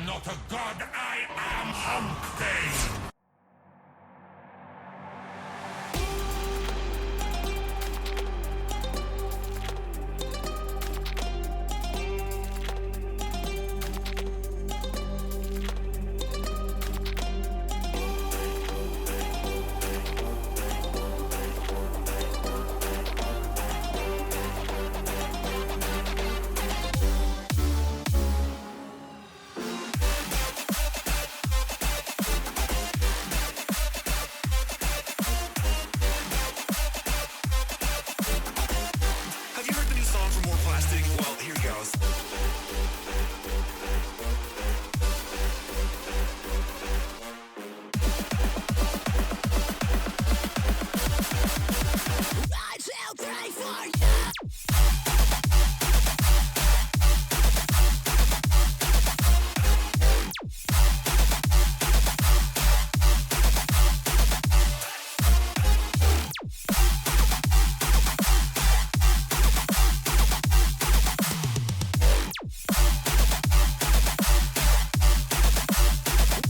not a god, I am Humpday! Have you heard the new song from More Plastic? Well, here goes. I shall pray for you.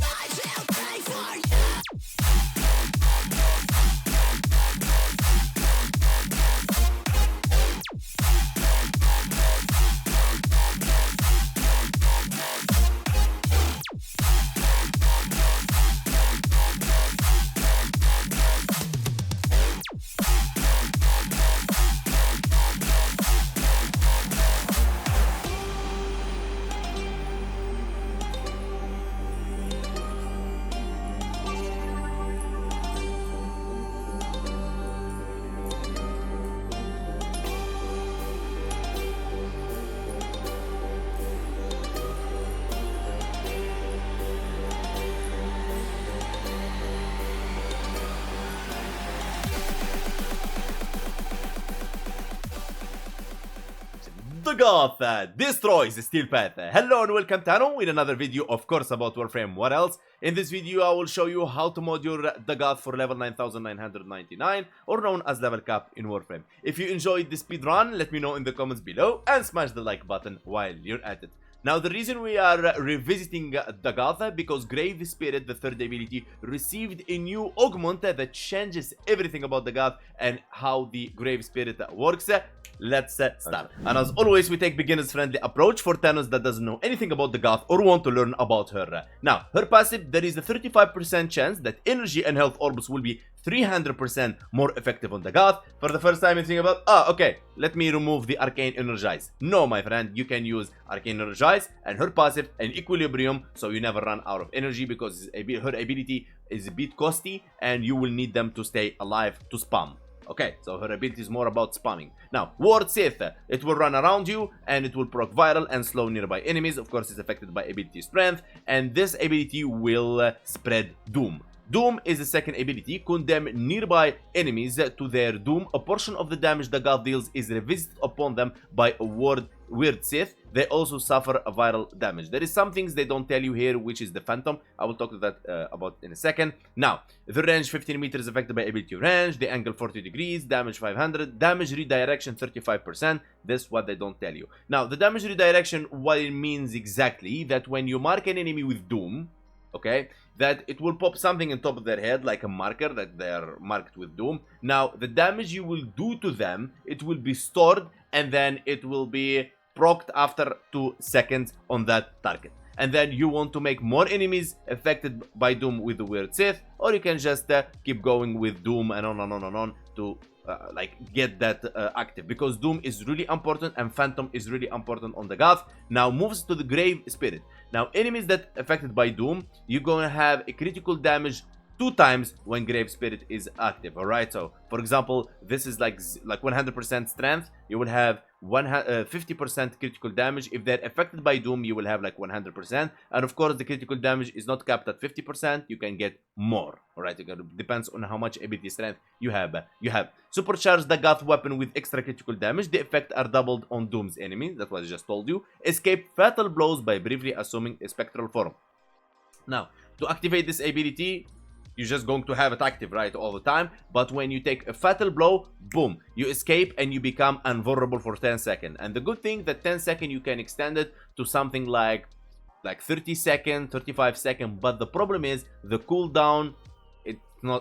I shall pray for you. Dagath destroys the steel path. Hello and welcome to Tano in another video, of course, about Warframe. What else? In this video I will show you how to mod your Dagath for level 9999, or known as level cap in Warframe. If you enjoyed this speedrun, let me know in the comments below and smash the like button while you're at it. Now, the reason we are revisiting Dagath because Grave Spirit, the third ability, received a new augment that changes everything about Dagath and how the Grave Spirit works. Let's start. And as always, we take beginners friendly approach for Thanos that doesn't know anything about Dagath or want to learn about her. Now, her passive, there is a 35% chance that energy and health orbs will be 300% more effective on Dagath. For the first time you think about, okay, let me remove the Arcane Energize. No, my friend, you can use Arcane Energize and her passive and Equilibrium, so you never run out of energy because her ability is a bit costly and you will need them to stay alive to spam. Okay, so her ability is more about spamming. Now, Ward Sith, it will run around you and it will proc viral and slow nearby enemies. Of course, it's affected by ability strength, and this ability will spread doom. Doom is the second ability. Condemn nearby enemies to their doom. A portion of the damage the god deals is revisited upon them by a weird Sith. They also suffer a viral damage. There is some things they don't tell you here, which is the Phantom. I will talk to that about in a second. Now, the range 15 meters affected by ability range. The angle 40 degrees. Damage 500. Damage redirection 35%. That's what they don't tell you. Now, the damage redirection, what it means exactly, that when you mark an enemy with Doom, okay, that it will pop something on top of their head like a marker that they're marked with Doom. Now, the damage you will do to them, it will be stored and then it will be procced after 2 seconds on that target. And then you want to make more enemies affected by Doom with the weird Sith, or you can just keep going with Doom and on and on and on to like get that active, because Doom is really important and Phantom is really important on Dagath. Now moves to the Grave Spirit. Now enemies that affected by Doom, you're gonna have a critical damage 2 times when Grave Spirit is active. All right, so for example, this is like 100% strength. You will have 50% critical damage. If they're affected by Doom, you will have like 100%. And of course, the critical damage is not capped at 50%. You can get more. All right, it depends on how much ability strength you have. Supercharge Dagath weapon with extra critical damage. The effect are doubled on Doom's enemies. That's what I just told you. Escape fatal blows by briefly assuming a spectral form. Now, to activate this ability, you're just going to have it active, right, all the time. But when you take a fatal blow, boom, you escape and you become invulnerable for 10 seconds. And the good thing that 10 seconds you can extend it to something like like 30 second, 35 second, but the problem is the cooldown,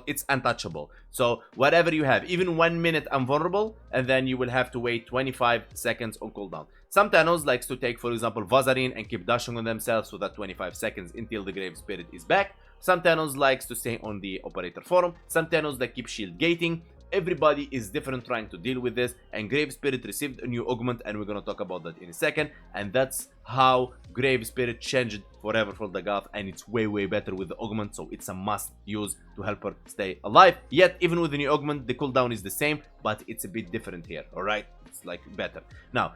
it's untouchable. So whatever you have, even 1 minute invulnerable, and then you will have to wait 25 seconds on cooldown. Some Thanos likes to take, for example, Vazarin and keep dashing on themselves for that 25 seconds until the Grave Spirit is back. Some Thanos likes to stay on the operator forum. Some Thanos that keep shield gating. Everybody is different trying to deal with this, and Grave Spirit received a new augment, and we're gonna talk about that in a second. And that's how Grave Spirit changed forever for Dagath, and it's way better with the augment, so it's a must use to help her stay alive. Yet even with the new augment, the cooldown is the same, but it's a bit different here. All right, it's like better. Now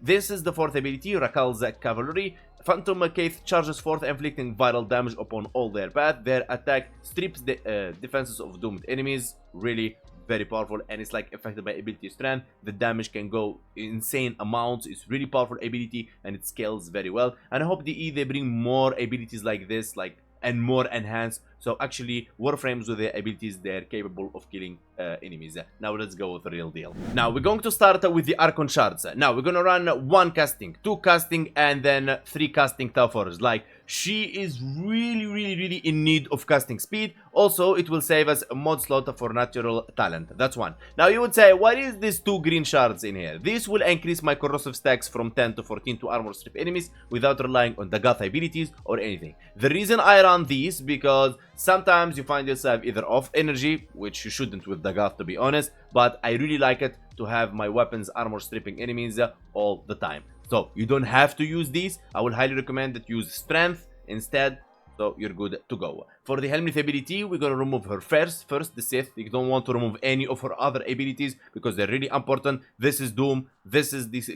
this is the fourth ability, Rakal's Cavalry. Phantom Caith charges forth, inflicting viral damage upon all their path. Their attack strips the defenses of doomed enemies. Really very powerful, and it's like affected by ability strength. The damage can go insane amounts. It's really powerful ability, and it scales very well. And I hope they bring more abilities like this, like, and more enhanced. So actually, Warframes with their abilities, they're capable of killing enemies. Now let's go with the real deal. Now we're going to start with the Archon shards. Now we're gonna run 1 casting, 2 casting, and then 3 casting towers. Like, she is really in need of casting speed. Also, it will save us a mod slot for natural talent. That's one. Now you would say, what is these 2 green shards in here? This will increase my corrosive stacks from 10 to 14 to armor strip enemies without relying on Dagath abilities or anything. The reason I run these, because sometimes you find yourself either off energy, which you shouldn't with Dagath to be honest, but I really like it to have my weapons armor stripping enemies all the time. So you don't have to use these. I will highly recommend that you use strength instead, so you're good to go. For the Helmeth ability, we're gonna remove her first the Sith. You don't want to remove any of her other abilities because they're really important. This is Doom, this is this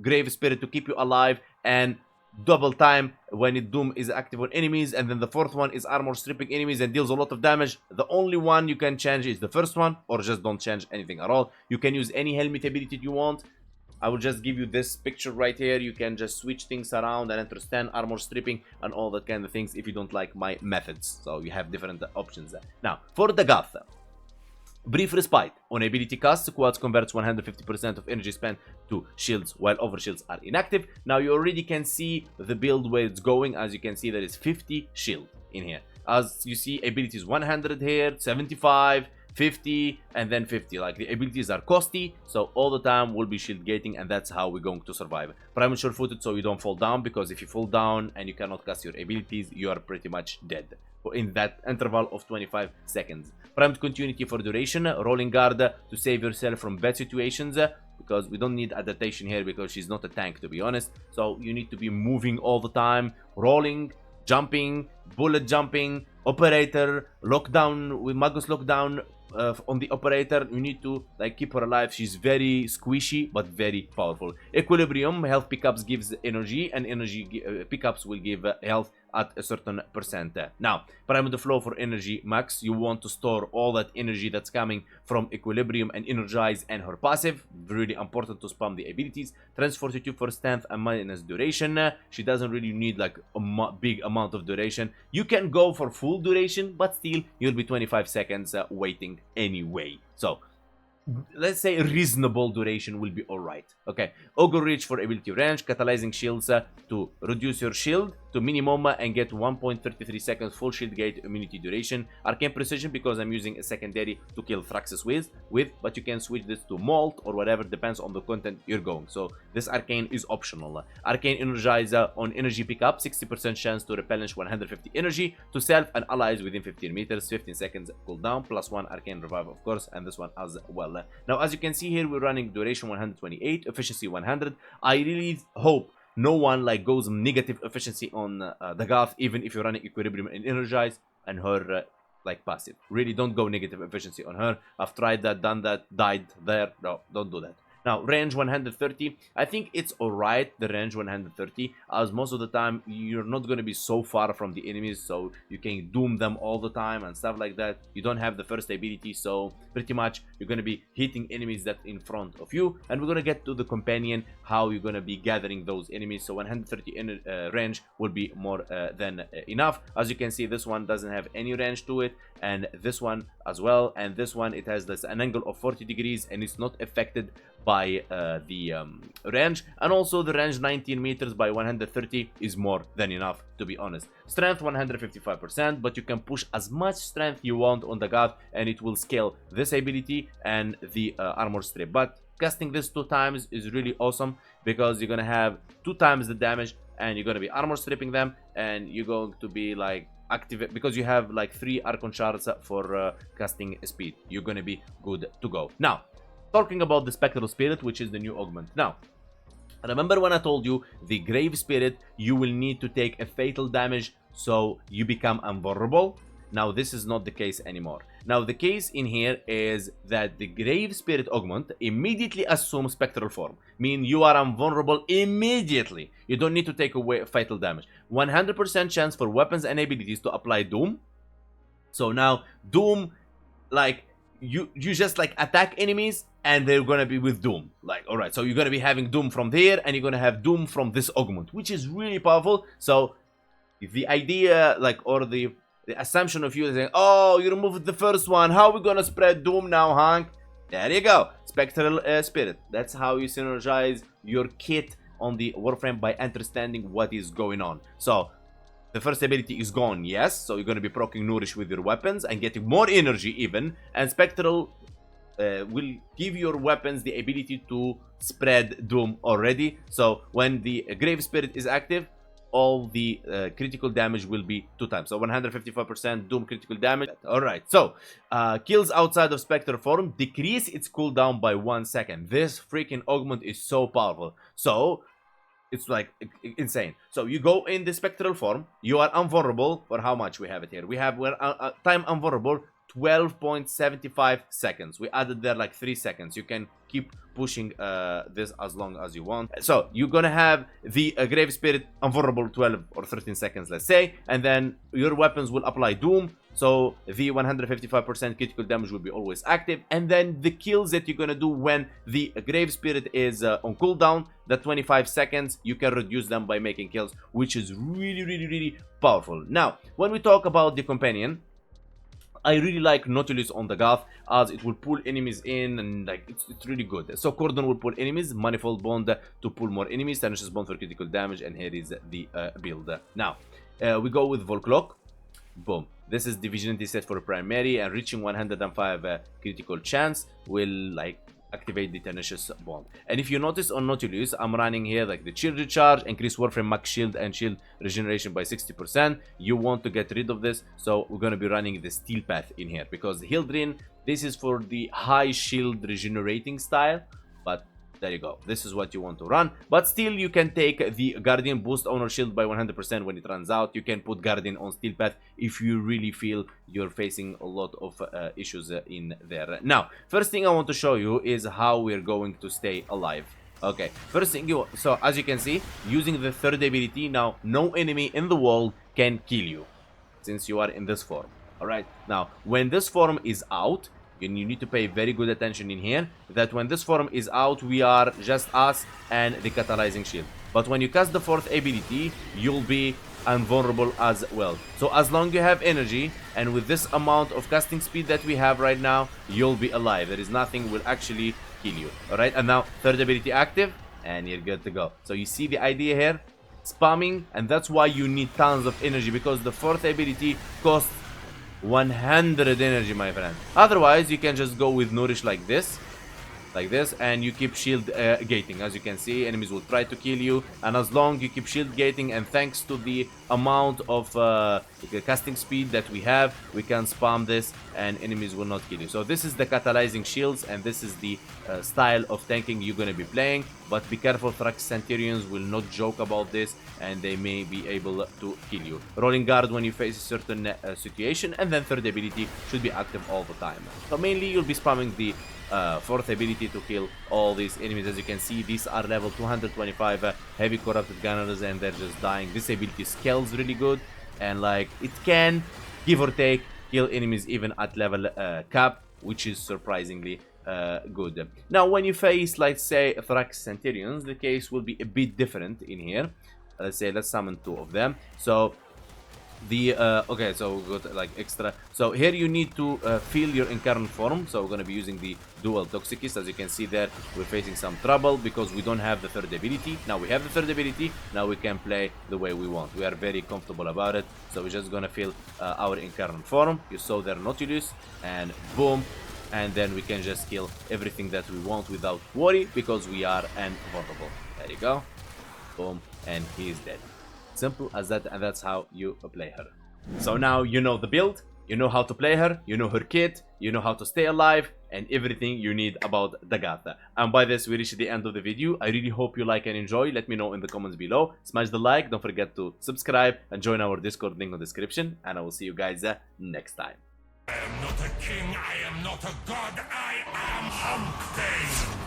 Grave Spirit to keep you alive, and double time when Doom is active on enemies, and then the 4th one is armor stripping enemies and deals a lot of damage. The only one you can change is the 1st one, or just don't change anything at all. You can use any helmet ability you want. I will just give you this picture right here. You can just switch things around and understand armor stripping and all that kind of things if you don't like my methods. So you have different options there. Now for Dagath, Brief Respite. On ability cast, Quads converts 150% of energy spent to shields while overshields are inactive. Now you already can see the build where it's going. As you can see, there is 50 shield in here. As you see, abilities 100 here, 75, 50, and then 50. Like, the abilities are costly, so all the time we'll be shield gating, and that's how we're going to survive. Primal sure footed, so you don't fall down, because if you fall down and you cannot cast your abilities, you are pretty much dead in that interval of 25 seconds. Primed continuity for duration, rolling guard to save yourself from bad situations, because we don't need adaptation here because she's not a tank, to be honest. So you need to be moving all the time, rolling, jumping, bullet jumping, operator, lockdown with Magus lockdown. On the operator, you need to like keep her alive. She's very squishy but very powerful. Equilibrium, health pickups gives energy, and energy pickups will give health at a certain percent. Now, Prime the Flow for energy max. You want to store all that energy that's coming from Equilibrium and Energize and her passive. Really important to spam the abilities. Transfortitude for strength and minus duration. She doesn't really need like a big amount of duration. You can go for full duration, but still you'll be 25 seconds waiting anyway. So let's say reasonable duration will be alright. Okay, Ogre Reach for ability range, catalyzing shields to reduce your shield to minimum and get 1.33 seconds full shield gate immunity duration. Arcane Precision, because I'm using a secondary to kill Thraxus with, but you can switch this to Molt or whatever, depends on the content you're going. So this Arcane is optional. Arcane Energize on energy pickup, 60% chance to replenish 150 energy to self and allies within 15 meters, 15 seconds cooldown, +1 Arcane Revive of course, and this one as well. Now as you can see here, we're running duration 128, efficiency 100. I really hope no one like goes negative efficiency on Dagath, even if you're running Equilibrium and Energize and her like passive. Really don't go negative efficiency on her. I've tried that, done that, died there. No, don't do that. Now, range 130, I think it's alright, the range 130, as most of the time you're not going to be so far from the enemies, so you can doom them all the time and stuff like that. You don't have the first ability, so pretty much you're going to be hitting enemies that in front of you, and we're going to get to the companion, how you're going to be gathering those enemies. So 130 in range will be more than enough. As you can see, this one doesn't have any range to it, and this one as well, and this one, it has an angle of 40 degrees, and it's not affected by the range, and also the range 19 meters by 130 is more than enough, to be honest. Strength 155%, but you can push as much strength you want on the Dagath, and it will scale this ability and the armor strip. But casting this 2 times is really awesome, because you're gonna have 2 times the damage, and you're gonna be armor stripping them, and you're going to be like activate, because you have like 3 Archon shards for casting speed. You're gonna be good to go. Now, talking about the Spectral Spirit, which is the new augment. Now, remember when I told you the Grave Spirit, you will need to take a fatal damage so you become invulnerable? Now, this is not the case anymore. Now, the case in here is that the Grave Spirit augment immediately assumes spectral form, meaning you are invulnerable immediately. You don't need to take away fatal damage. 100% chance for weapons and abilities to apply Doom. So now, Doom, like, you just like attack enemies and they're gonna be with Doom. Like, all right, so you're gonna be having Doom from there, and you're gonna have Doom from this augment, which is really powerful. So the idea, like, or the assumption of you is saying, oh, you removed the first one, how are we gonna spread Doom now, Hank? There you go, Spectral Spirit. That's how you synergize your kit on the Warframe, by understanding what is going on. So the first ability is gone, yes, so you're going to be proccing Nourish with your weapons and getting more energy even, and Spectral will give your weapons the ability to spread Doom already. So when the Grave Spirit is active, all the critical damage will be 2 times, so 155% Doom critical damage. Alright, so kills outside of Spectral form decrease its cooldown by 1 second. This freaking augment is so powerful. So it's like insane. So you go in the spectral form, you are invulnerable for how much we have it here. We have time invulnerable 12.75 seconds. We added there like 3 seconds. You can keep pushing this as long as you want. So you're gonna have the Grave Spirit invulnerable 12 or 13 seconds, let's say, and then your weapons will apply Doom. So the 155% critical damage will be always active, and then the kills that you're gonna do when the Grave Spirit is on cooldown, the 25 seconds, you can reduce them by making kills, which is really powerful. Now, when we talk about the companion, I really like Nautilus on the Dagath, as it will pull enemies in, and like it's really good. So Cordon will pull enemies, Manifold Bond to pull more enemies, Tenacious Bond for critical damage, and here is the build. Now, we go with Volclock. Boom. This is the Vigilante set for primary, and reaching 105 critical chance will like activate the Tenacious Bond. And if you notice on Nautilus, I'm running here like the Shield Recharge, increase Warframe max shield and shield regeneration by 60%. You want to get rid of this, so we're going to be running the Steel Path in here, because Hildrin, this is for the high shield regenerating style, but there you go. This is what you want to run. But still, you can take the Guardian boost Honor Shield by 100% when it runs out. You can put Guardian on Steel Path if you really feel you're facing a lot of issues in there. Now, first thing I want to show you is how we're going to stay alive. Okay, first thing so as you can see, using the third ability, now no enemy in the world can kill you since you are in this form. Alright, now when this form is out, and you need to pay very good attention in here, that when this form is out, we are just us and the Catalyzing Shield. But when you cast the fourth ability, you'll be invulnerable as well. So as long as you have energy, and with this amount of casting speed that we have right now, you'll be alive. There is nothing will actually kill you. Alright, and now third ability active, and you're good to go. So you see the idea here? Spamming, and that's why you need tons of energy, because the fourth ability costs 100 energy, my friend. Otherwise, you can just go with Nourish like this, and you keep shield gating. As you can see, enemies will try to kill you, and as long you keep shield gating, and thanks to the amount of casting speed that we have, we can spam this and enemies will not kill you. So this is the Catalyzing Shields, and this is the style of tanking you're going to be playing. But be careful, Thrax Centurions will not joke about this, and they may be able to kill you. Rolling Guard when you face a certain situation, and then third ability should be active all the time. So mainly you'll be spamming the fourth ability to kill all these enemies. As you can see, these are level 225 heavy corrupted gunners, and they're just dying. This ability scales really good, and like it can give or take kill enemies even at level cap, which is surprisingly good. Now when you face, let's say, Thrax Centurions, the case will be a bit different in here. Let's say let's summon 2 of them. So the okay, so we got like extra. So here you need to fill your incarnate form. So we're gonna be using the dual toxicist. As you can see there, we're facing some trouble because we don't have the third ability. Now we have the third ability. Now we can play the way we want. We are very comfortable about it. So we're just gonna fill our incarnate form. You saw there Nautilus, and boom, and then we can just kill everything that we want without worry because we are invulnerable. There you go, boom, and he is dead. Simple as that, and that's how you play her. So now you know the build, you know how to play her, you know her kit, you know how to stay alive, and everything you need about Dagath. And by this, we reached the end of the video. I really hope you like and enjoy. Let me know in the comments below. Smash the like, don't forget to subscribe, and join our Discord link in the description. And I will see you guys next time. I am not a king, I am not a god, I am Hump Day.